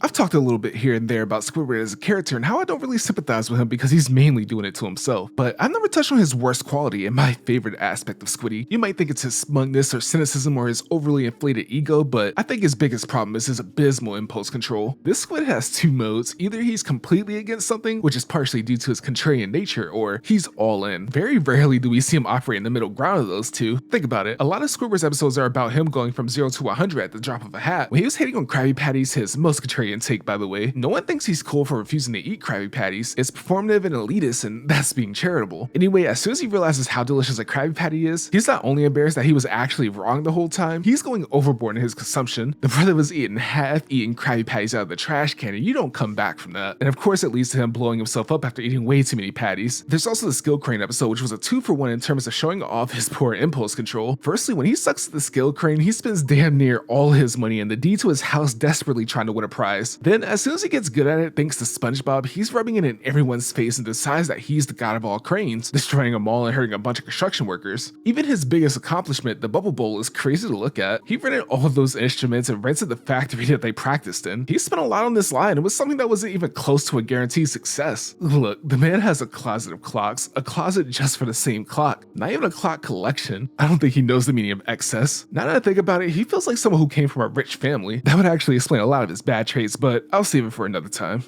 I've talked a little bit here and there about Squidward as a character and how I don't really sympathize with him because he's mainly doing it to himself, but I've never touched on his worst quality and my favorite aspect of Squiddy. You might think it's his smugness or cynicism or his overly inflated ego, but I think his biggest problem is his abysmal impulse control. This squid has two modes: either he's completely against something, which is partially due to his contrarian nature, or he's all in. Very rarely do we see him operate in the middle ground of those two. Think about it, a lot of Squidward's episodes are about him going from 0 to 100 at the drop of a hat. When he was hating on Krabby Patties, his most contrarian take by the way, no one thinks he's cool for refusing to eat Krabby Patties. It's performative and elitist, and that's being charitable. Anyway, as soon as he realizes how delicious a Krabby Patty is, he's not only embarrassed that he was actually wrong the whole time, he's going overboard in his consumption. The brother was eating half-eaten Krabby Patties out of the trash can, and you don't come back from that. And of course it leads to him blowing himself up after eating way too many patties. There's also the skill crane episode, which was a 2-for-1 in terms of showing off his poor impulse control. Firstly, when he sucks at the skill crane, he spends damn near all his money in the D to his house desperately trying to win a prize. Then as soon as he gets good at it thanks to Spongebob, he's rubbing it in everyone's face and decides that he's the god of all cranes, destroying them all and hurting a bunch of construction workers. Even his biggest accomplishment, the bubble bowl, is crazy to look at. He rented all of those instruments and rented the factory that they practiced in. He spent a lot on this line. It was something that wasn't even close to a guaranteed success. Look, the man has a closet of clocks, a closet just for the same clock, not even a clock collection. I don't think he knows the meaning of excess. Now that I think about it, he feels like someone who came from a rich family. That would actually explain a lot of his bad traits, but I'll save it for another time.